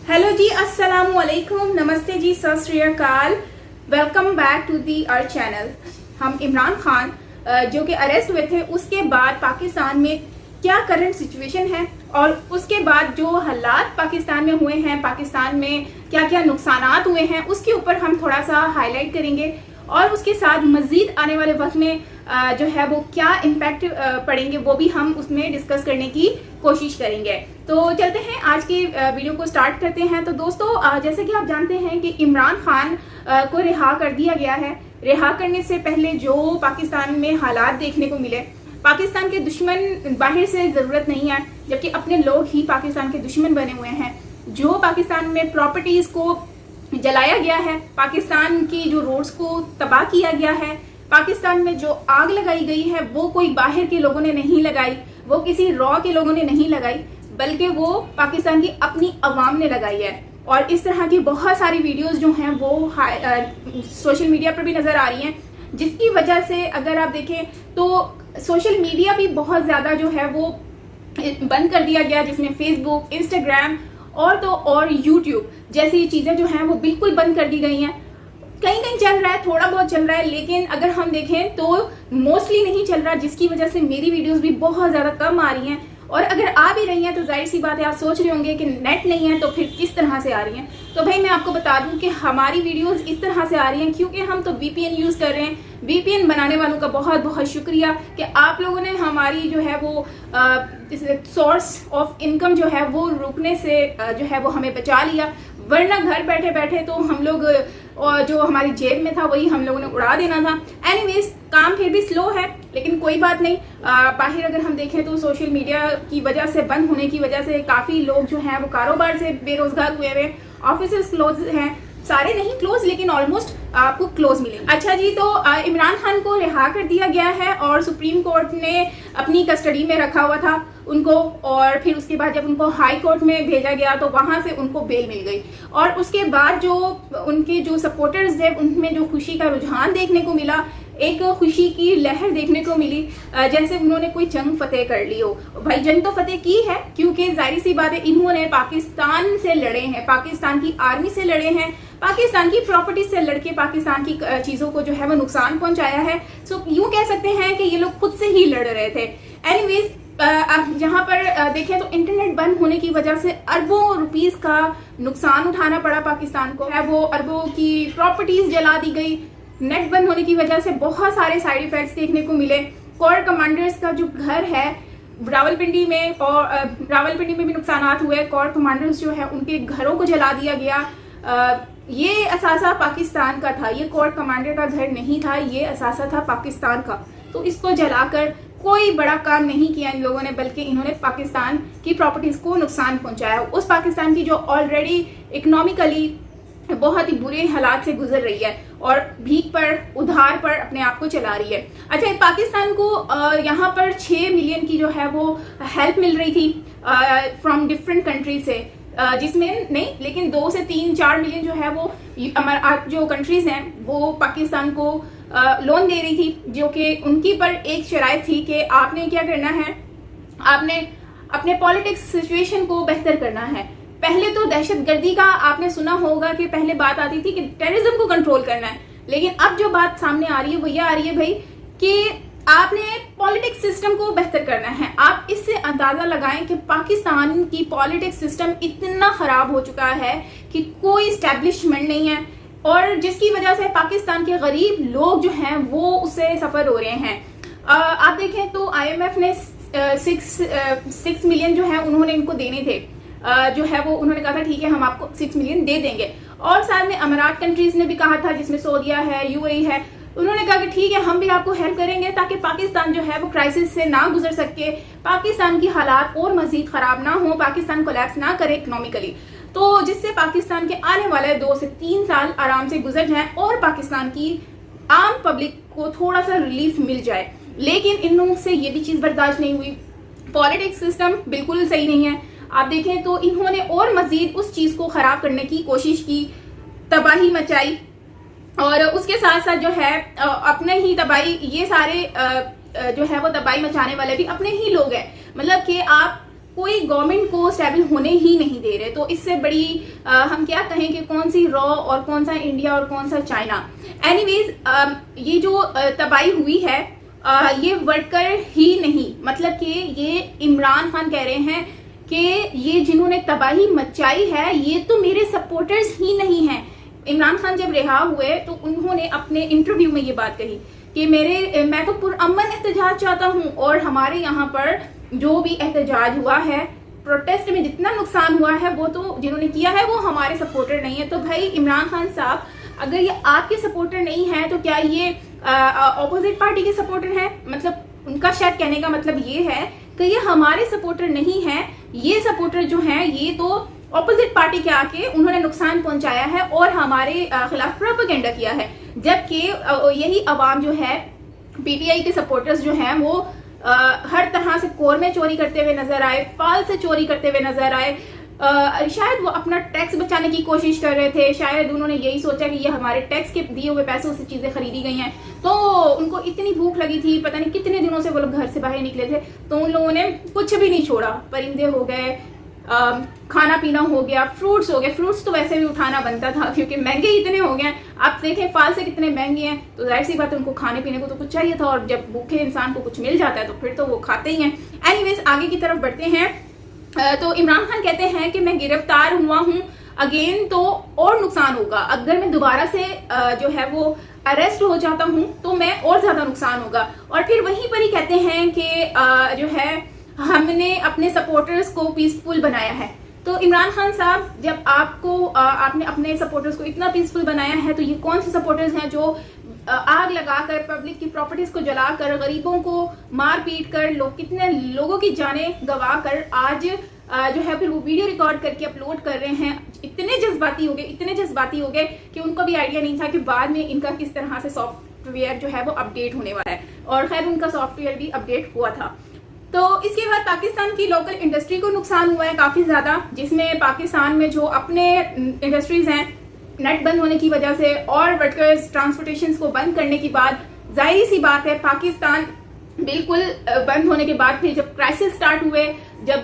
Hello जी, अस्सलाम वालेकुम, नमस्ते जी, सत श्री अकाल। Welcome back to the our channel. हम इमरान खान जो कि अरेस्ट हुए थे, उसके बाद पाकिस्तान में क्या करंट सिचुएशन है और उसके बाद जो हालात पाकिस्तान में हुए हैं, पाकिस्तान में क्या क्या नुकसानात हुए हैं, उसके ऊपर हम थोड़ा सा हाईलाइट करेंगे और उसके साथ मज़ीद आने वाले वक्त में जो है वो क्या इम्पैक्ट पड़ेंगे वो भी हम उसमें डिस्कस करने की कोशिश करेंगे। तो चलते हैं, आज की वीडियो को स्टार्ट करते हैं। तो दोस्तों, जैसे कि आप जानते हैं कि इमरान खान को रिहा कर दिया गया है। रिहा करने से पहले जो पाकिस्तान में हालात देखने को मिले, पाकिस्तान के दुश्मन बाहर से ज़रूरत नहीं है, जबकि अपने लोग ही पाकिस्तान के दुश्मन बने हुए हैं। जो पाकिस्तान में प्रॉपर्टीज़ को जलाया गया है, पाकिस्तान की जो रोड्स को तबाह किया गया है, पाकिस्तान में जो आग लगाई गई है वो कोई बाहर के लोगों ने नहीं लगाई, वो किसी रॉ के लोगों ने नहीं लगाई, बल्कि वो पाकिस्तान की अपनी अवाम ने लगाई है। और इस तरह की बहुत सारी वीडियोस जो हैं वो सोशल मीडिया पर भी नज़र आ रही हैं, जिसकी वजह से अगर आप देखें तो सोशल मीडिया भी बहुत ज़्यादा जो है वो बंद कर दिया गया, जिसमें फेसबुक, इंस्टाग्राम और तो और यूट्यूब जैसी चीज़ें जो हैं वो बिल्कुल बंद कर दी गई हैं। कहीं कहीं चल रहा है, थोड़ा बहुत चल रहा है, लेकिन अगर हम देखें तो मोस्टली नहीं चल रहा, जिसकी वजह से मेरी वीडियोस भी बहुत ज़्यादा कम आ रही हैं। और अगर आ भी रही हैं तो जाहिर सी बात है, आप सोच रहे होंगे कि नेट नहीं है तो फिर किस तरह से आ रही हैं। तो भाई मैं आपको बता दूं कि हमारी वीडियोस इस तरह से आ रही हैं क्योंकि हम तो VPN यूज़ कर रहे हैं। VPN बनाने वालों का बहुत बहुत शुक्रिया कि आप लोगों ने हमारी जो है वो सोर्स ऑफ इनकम जो है वो रुकने से जो है वो हमें बचा लिया, वरना घर बैठे बैठे तो हम लोग और जो हमारी जेब में था वही हम लोगों ने उड़ा देना था। एनीवेज, काम फिर भी स्लो है, लेकिन कोई बात नहीं। बाहर अगर हम देखें तो सोशल मीडिया की वजह से, बंद होने की वजह से काफ़ी लोग जो हैं वो कारोबार से बेरोजगार हुए हुए, ऑफिस क्लोज हैं, सारे नहीं क्लोज लेकिन ऑलमोस्ट आपको क्लोज मिलेंगे। अच्छा जी, तो इमरान खान को रिहा कर दिया गया है और सुप्रीम कोर्ट ने अपनी कस्टडी में रखा हुआ था उनको, और फिर उसके बाद जब उनको हाई कोर्ट में भेजा गया तो वहां से उनको बेल मिल गई। और उसके बाद जो उनके जो सपोर्टर्स थे उनमें जो खुशी का रुझान देखने को मिला, एक खुशी की लहर देखने को मिली, जैसे उन्होंने कोई जंग फतेह कर ली हो। भाई जंग तो फतेह की है, क्योंकि जाहिर सी बात है इन्होंने पाकिस्तान से लड़े हैं, पाकिस्तान की आर्मी से लड़े हैं, पाकिस्तान की प्रॉपर्टी से लड़के पाकिस्तान की चीजों को जो है वो नुकसान पहुंचाया है। सो यूं कह सकते हैं कि ये लोग खुद से ही लड़ रहे थे। एनीवेज, जहां पर देखें तो इंटरनेट बंद होने की वजह से अरबों रुपीस का नुकसान उठाना पड़ा पाकिस्तान को, है वो अरबों की प्रॉपर्टीज जला दी गई। नेट बंद होने की वजह से बहुत सारे साइड इफेक्ट्स देखने को मिले। कोर कमांडर्स का जो घर है रावलपिंडी में, और रावलपिंडी में भी नुकसान हुए। कोर कमांडर्स जो है उनके घरों को जला दिया गया। ये असासा पाकिस्तान का था, ये कोर कमांडर का घर नहीं था, ये असासा था पाकिस्तान का। तो इसको जलाकर कोई बड़ा काम नहीं किया इन लोगों ने, बल्कि इन्होंने पाकिस्तान की प्रॉपर्टीज को नुकसान पहुंचाया, उस पाकिस्तान की जो ऑलरेडी इकोनॉमिकली बहुत ही बुरे हालात से गुजर रही है और भीख पर, उधार पर अपने आप को चला रही है। अच्छा, पाकिस्तान को यहाँ पर 6 मिलियन की जो है वो हेल्प मिल रही थी फ्रॉम डिफरेंट कंट्री से, जिसमें नहीं लेकिन 2 से 3-4 मिलियन जो है वो जो कंट्रीज हैं वो पाकिस्तान को लोन दे रही थी, जो कि उनकी पर एक शराइत थी कि आपने क्या करना है, आपने अपने पॉलिटिक्स सिचुएशन को बेहतर करना है। पहले तो दहशतगर्दी का आपने सुना होगा कि पहले बात आती थी कि टेररिज्म को कंट्रोल करना है, लेकिन अब जो बात सामने आ रही है वो ये आ रही है भाई कि आपने पॉलिटिक्स सिस्टम को बेहतर करना है। आप इससे अंदाजा लगाएं कि पाकिस्तान की पॉलिटिक्स सिस्टम इतना खराब हो चुका है कि कोई एस्टेब्लिशमेंट नहीं है, और जिसकी वजह से पाकिस्तान के गरीब लोग जो हैं वो उससे सफर हो रहे हैं। आप देखें तो IMF ने 6 मिलियन जो है उन्होंने इनको देने थे, जो है वो उन्होंने कहा था ठीक है हम आपको 6 मिलियन दे देंगे। और साथ में अमीरात कंट्रीज ने भी कहा था, जिसमें सऊदीया है, UAE है, उन्होंने कहा कि ठीक है हम भी आपको हेल्प करेंगे ताकि पाकिस्तान जो है वो क्राइसिस से ना गुजर सके, पाकिस्तान की हालात और मजीद खराब ना हो, पाकिस्तान कोलैप्स ना करे इकोनॉमिकली, तो जिससे पाकिस्तान के आने वाले 2 से 3 साल आराम से गुजर जाएं और पाकिस्तान की आम पब्लिक को थोड़ा सा रिलीफ मिल जाए। लेकिन इन लोगों से ये भी चीज बर्दाश्त नहीं हुई, पॉलिटिक्स सिस्टम बिल्कुल सही नहीं है। आप देखें तो इन्होंने और मजीद उस चीज को खराब करने की कोशिश की, तबाही मचाई, और उसके साथ साथ जो है अपने ही तबाही, ये सारे जो है वो तबाही मचाने वाले भी अपने ही लोग हैं। मतलब कि आप कोई गवर्नमेंट को स्टेबल होने ही नहीं दे रहे। तो इससे बड़ी हम क्या कहें कि कौन सी रॉ और कौन सा इंडिया और कौन सा चाइना। एनीवेज ये जो तबाही हुई है ये वर्कर ही नहीं, मतलब कि ये इमरान खान कह रहे हैं कि ये जिन्होंने तबाही मचाई है ये तो मेरे सपोर्टर्स ही नहीं हैं। इमरान खान जब रिहा हुए तो उन्होंने अपने इंटरव्यू में ये बात कही कि मैं तो पुरअमन एहतजाज चाहता हूँ, और हमारे यहाँ पर जो भी एहतजाज हुआ है, प्रोटेस्ट में जितना नुकसान हुआ है वो तो जिन्होंने किया है वो हमारे सपोर्टर नहीं है। तो भाई इमरान खान साहब, अगर ये आपके सपोर्टर नहीं है तो क्या ये ऑपोजिट पार्टी के सपोर्टर हैं? मतलब उनका शायद कहने का मतलब ये है कि ये हमारे सपोर्टर नहीं है, ये सपोर्टर जो हैं ये तो ऑपोजिट पार्टी के आके उन्होंने नुकसान पहुंचाया है और हमारे खिलाफ प्रोपेगेंडा किया है। जबकि यही अवाम जो है, पीटीआई के सपोर्टर्स जो हैं वो हर तरह से कोर में चोरी करते हुए नजर आए, फाल से चोरी करते हुए नजर आए। शायद वो अपना टैक्स बचाने की कोशिश कर रहे थे, शायद उन्होंने यही सोचा कि ये हमारे टैक्स के दिए हुए पैसों से चीजें खरीदी गई हैं, तो उनको इतनी भूख लगी थी, पता नहीं कितने दिनों से वो लोग घर से बाहर निकले थे, तो उन लोगों ने कुछ भी नहीं छोड़ा। परिंदे हो गए, खाना पीना हो गया, फ्रूट्स हो गए। फ्रूट्स तो वैसे भी उठाना बनता था क्योंकि महंगे इतने हो गए। आप देखें फल से कितने महंगे हैं, तो जाहिर सी बात है उनको खाने पीने को तो कुछ चाहिए था, और जब भूखे इंसान को कुछ मिल जाता है तो फिर तो वो खाते ही हैं। एनीवेज आगे की तरफ बढ़ते हैं। तो इमरान खान कहते हैं कि मैं गिरफ्तार हुआ हूं अगेन तो और नुकसान होगा, अगर मैं दोबारा से जो है वो अरेस्ट हो जाता हूं तो मैं और ज्यादा नुकसान होगा। और फिर वहीं पर ही कहते हैं कि जो है हमने अपने सपोर्टर्स को पीसफुल बनाया है। तो इमरान खान साहब, जब आपने अपने सपोर्टर्स को इतना पीसफुल बनाया है तो ये कौन से सपोर्टर्स हैं जो आग लगाकर, पब्लिक की प्रॉपर्टीज को जलाकर, गरीबों को मार पीट कर, कितने लोगों की जानें गवा कर आज जो है फिर वो वीडियो रिकॉर्ड करके अपलोड कर रहे हैं। इतने जज्बाती हो गए कि उनको भी आइडिया नहीं था कि बाद में इनका किस तरह से सॉफ्टवेयर जो है वो अपडेट होने वाला है, और खैर उनका सॉफ्टवेयर भी अपडेट हुआ था। तो इसके बाद पाकिस्तान की लोकल इंडस्ट्री को नुकसान हुआ है काफी ज्यादा, जिसमें पाकिस्तान में जो अपने इंडस्ट्रीज हैं, नेट बंद होने की वजह से और वर्कर्स ट्रांसपोर्टेशन को बंद करने के बाद जाहिर सी बात है पाकिस्तान बिल्कुल बंद होने के बाद फिर जब क्राइसिस स्टार्ट हुए, जब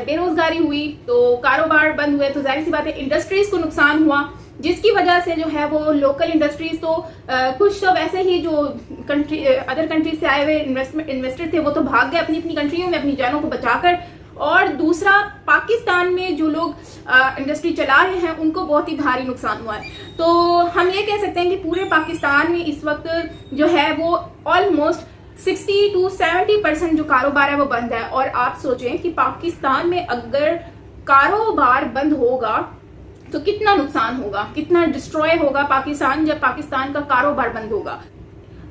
बेरोजगारी हुई तो कारोबार बंद हुए, तो जाहिर सी बात है इंडस्ट्रीज को नुकसान हुआ, जिसकी वजह से जो है वो लोकल इंडस्ट्रीज तो कुछ तो वैसे ही जो अदर कंट्रीज से आए हुए इन्वेस्टर थे वो तो भाग गए अपनी अपनी कंट्रियों में अपनी जानों को बचाकर, और दूसरा पाकिस्तान में जो लोग इंडस्ट्री चला रहे हैं उनको बहुत ही भारी नुकसान हुआ है। तो हम ये कह सकते हैं कि पूरे पाकिस्तान में इस वक्त जो है वो ऑलमोस्ट 60 to 70% जो कारोबार है वो बंद है। और आप सोचें कि पाकिस्तान में अगर कारोबार बंद होगा तो कितना नुकसान होगा, कितना डिस्ट्रॉय होगा पाकिस्तान जब पाकिस्तान का कारोबार बंद होगा।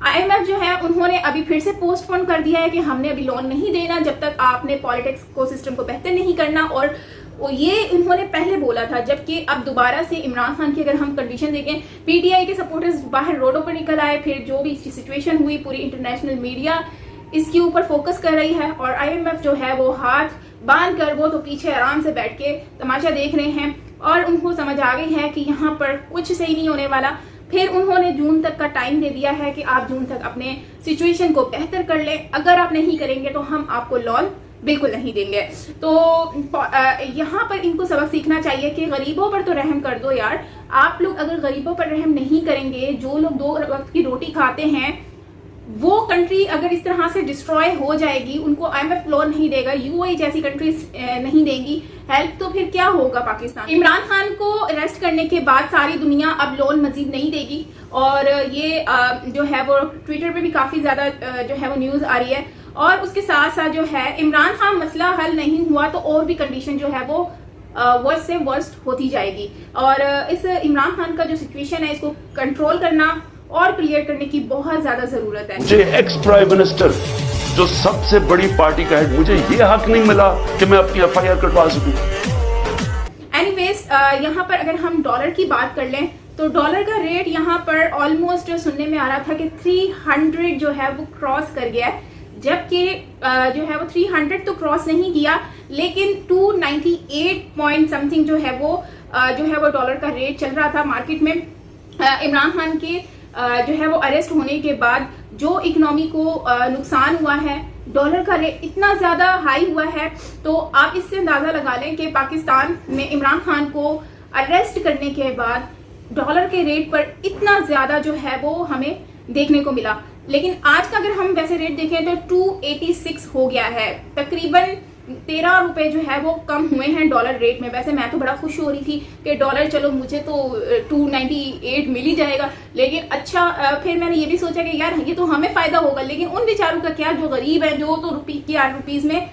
IMF जो है उन्होंने अभी फिर से पोस्टपोन कर दिया है कि हमने अभी लोन नहीं देना जब तक आपने पॉलिटिक्स को सिस्टम को बेहतर नहीं करना, और ये उन्होंने पहले बोला था। जबकि अब दोबारा से इमरान खान की अगर हम कंडीशन देखें, पीटीआई के सपोर्टर्स बाहर रोडों पर निकल आए, फिर जो भी सिचुएशन हुई पूरी इंटरनेशनल मीडिया इसके ऊपर फोकस कर रही है, और IMF जो है वो हाथ बांध कर वो तो पीछे आराम से बैठ के तमाशा देख रहे हैं, और उनको समझ आ गई है कि यहाँ पर कुछ सही नहीं होने वाला। फिर उन्होंने जून तक का टाइम दे दिया है कि आप जून तक अपने सिचुएशन को बेहतर कर लें, अगर आप नहीं करेंगे तो हम आपको लोन बिल्कुल नहीं देंगे। तो यहाँ पर इनको सबक सीखना चाहिए कि गरीबों पर तो रहम कर दो यार। आप लोग अगर गरीबों पर रहम नहीं करेंगे, जो लोग 2 वक्त की रोटी खाते हैं, वो कंट्री अगर इस तरह से डिस्ट्रॉय हो जाएगी, उनको IMF लोन नहीं देगा, UAE जैसी कंट्रीज नहीं देंगी हेल्प, तो फिर क्या होगा पाकिस्तान। इमरान खान को अरेस्ट करने के बाद सारी दुनिया अब लोन मजीद नहीं देगी, और ये जो है वो ट्विटर पे भी काफी ज्यादा जो है वो न्यूज आ रही है। और उसके साथ साथ जो है इमरान खान मसला हल नहीं हुआ तो और भी कंडीशन जो है वो वर्स्ट से वर्स्ट होती जाएगी, और इस इमरान खान का जो सिचुएशन है इसको कंट्रोल करना और क्लियर करने की बहुत ज्यादा जरूरत है। मुझे एक्स प्राइम मिनिस्टर जो सबसे बड़ी पार्टी का है, मुझे ये हक नहीं मिला कि मैं अपनी FIR कटवा सकूं। एनीवेज यहाँ पर अगर हम डॉलर की बात कर लें तो डॉलर का रेट यहाँ पर ऑलमोस्ट सुनने में आ रहा था कि 300 जो है वो क्रॉस कर गया है, जबकि जो है वो 300 तो क्रॉस नहीं किया, लेकिन 298 पॉइंट समथिंग जो है वो डॉलर का रेट चल रहा था मार्केट में। इमरान खान के जो है वो अरेस्ट होने के बाद जो इकोनॉमी को नुकसान हुआ है, डॉलर का रेट इतना ज्यादा हाई हुआ है, तो आप इससे अंदाजा लगा लें कि पाकिस्तान में इमरान खान को अरेस्ट करने के बाद डॉलर के रेट पर इतना ज्यादा जो है वो हमें देखने को मिला। लेकिन आज का अगर हम वैसे रेट देखें तो 286 हो गया है, तकरीबन 13 रुपए जो है वो कम हुए हैं डॉलर रेट में। वैसे मैं तो बड़ा खुश हो रही थी कि डॉलर चलो मुझे तो 298 मिल ही जाएगा, लेकिन अच्छा फिर मैंने ये भी सोचा कि यार ये तो हमें फायदा होगा, लेकिन उन बेचारों का क्या जो गरीब है, जो तो रुपीज में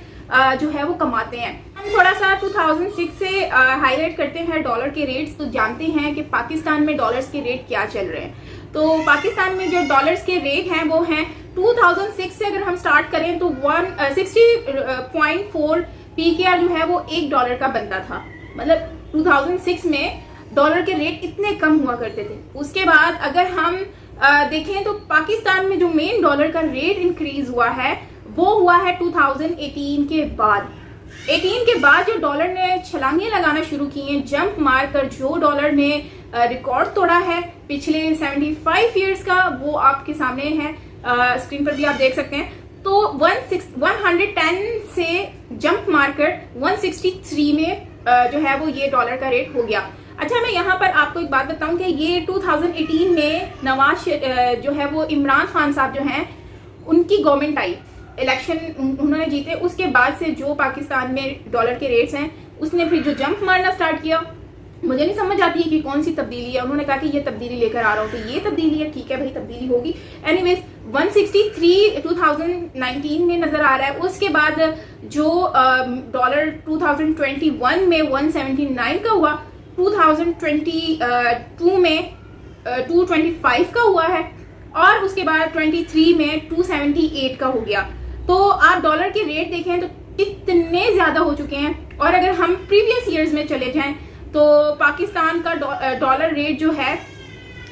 जो है वो कमाते हैं। हम थोड़ा सा 2006 से हाईलाइट करते हैं डॉलर के रेट्स, तो जानते हैं कि पाकिस्तान में डॉलर्स के रेट क्या चल रहे हैं। तो पाकिस्तान में जो डॉलर्स के रेट हैं वो हैं 2006 से अगर हम स्टार्ट करें तो 160.4 PKR जो है वो $1 का बनता था। मतलब 2006 में डॉलर के रेट इतने कम हुआ करते थे। उसके बाद अगर हम देखें तो पाकिस्तान में जो मेन डॉलर का रेट इंक्रीज हुआ है वो हुआ है 2018 के बाद। 18 के बाद जो डॉलर ने छलांगे लगाना शुरू की हैं, जंप मारकर जो डॉलर ने रिकॉर्ड तोड़ा है पिछले 75 इयर्स का, वो आपके सामने है, स्क्रीन पर भी आप देख सकते हैं। तो 110 से जंप मारकर 163 में जो है वो ये डॉलर का रेट हो गया। अच्छा, मैं यहाँ पर आपको एक बात बताऊं कि ये 2018 में नवाज जो है वो इमरान खान साहब जो हैं उनकी गवर्नमेंट आई, इलेक्शन उन्होंने जीते, उसके बाद से जो पाकिस्तान में डॉलर के रेट्स हैं उसने फिर जो जंप मारना स्टार्ट किया। मुझे नहीं समझ आती है कि कौन सी तब्दीली है। उन्होंने कहा कि ये तब्दीली लेकर आ रहा हूँ, तो ये तब्दीली है, ठीक है भाई तब्दीली होगी। एनीवेज 163 2019 में नजर आ रहा है। उसके बाद जो डॉलर 2021 में 179 का हुआ, 2022 में 225 का हुआ है, और उसके बाद 23 में 278 का हो गया। तो आप डॉलर के रेट देखें तो कितने ज्यादा हो चुके हैं। और अगर हम प्रीवियस ईयर्स में चले जाएं तो पाकिस्तान का डॉलर रेट जो है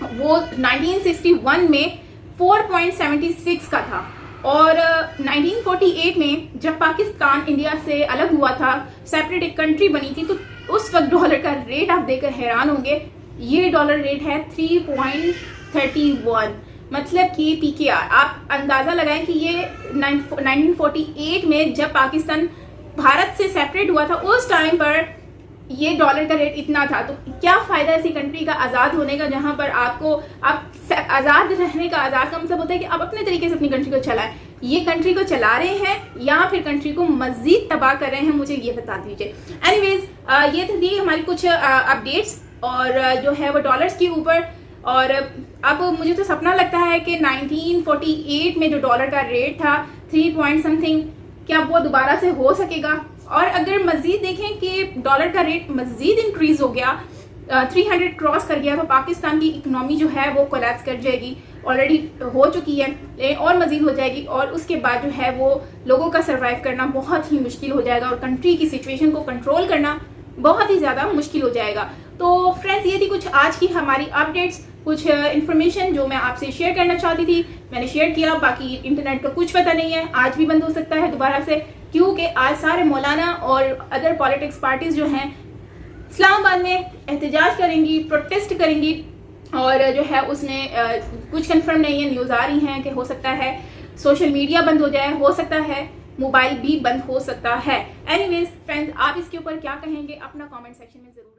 वो 1961 में 4.76 का था, और 1948 में जब पाकिस्तान इंडिया से अलग हुआ था, सेपरेट एक कंट्री बनी थी, तो उस वक्त डॉलर का रेट आप देखकर हैरान होंगे, ये डॉलर रेट है 3.31। मतलब कि PKR आप अंदाजा लगाएं कि ये 1948 में जब पाकिस्तान भारत से सेपरेट हुआ था उस टाइम पर ये डॉलर का रेट इतना था। तो क्या फायदा ऐसी कंट्री का आजाद होने का जहां पर आप आजाद रहने का, आजाद का मतलब होता है कि आप अपने तरीके से अपनी कंट्री को चलाएं। ये कंट्री को चला रहे हैं या फिर कंट्री को मजीद तबाह कर रहे हैं, मुझे ये बता दीजिए। एनीवेज ये थी हमारी कुछ अपडेट्स और जो है वो डॉलर्स के ऊपर। और अब मुझे तो सपना लगता है कि 1948 में जो डॉलर का रेट था 3 पॉइंट समथिंग, क्या वो दोबारा से हो सकेगा। और अगर मजीद देखें कि डॉलर का रेट मजीद इंक्रीज हो गया, 300 क्रॉस कर गया, तो पाकिस्तान की इकोनॉमी जो है वो कोलैप्स कर जाएगी, ऑलरेडी हो चुकी है और मजीद हो जाएगी। और उसके बाद जो है वो लोगों का सर्वाइव करना बहुत ही मुश्किल हो जाएगा और कंट्री की सिचुएशन को कंट्रोल करना बहुत ही ज़्यादा मुश्किल हो जाएगा। तो फ्रेंड्स, ये थी कुछ आज की हमारी अपडेट्स, कुछ इन्फॉर्मेशन जो मैं आपसे शेयर करना चाहती थी, मैंने शेयर किया। बाकी इंटरनेट का कुछ पता नहीं है, आज भी बंद हो सकता है दोबारा से, क्योंकि आज सारे मौलाना और अदर पॉलिटिक्स पार्टीज जो हैं इस्लामाबाद में एहतजाज करेंगी, प्रोटेस्ट करेंगी। और जो है उसमें कुछ कंफर्म नहीं है, न्यूज़ आ रही हैं कि हो सकता है सोशल मीडिया बंद हो जाए, हो सकता है मोबाइल भी बंद हो सकता है। एनीवेज फ्रेंड्स, आप इसके ऊपर क्या कहेंगे अपना कमेंट सेक्शन में जरूर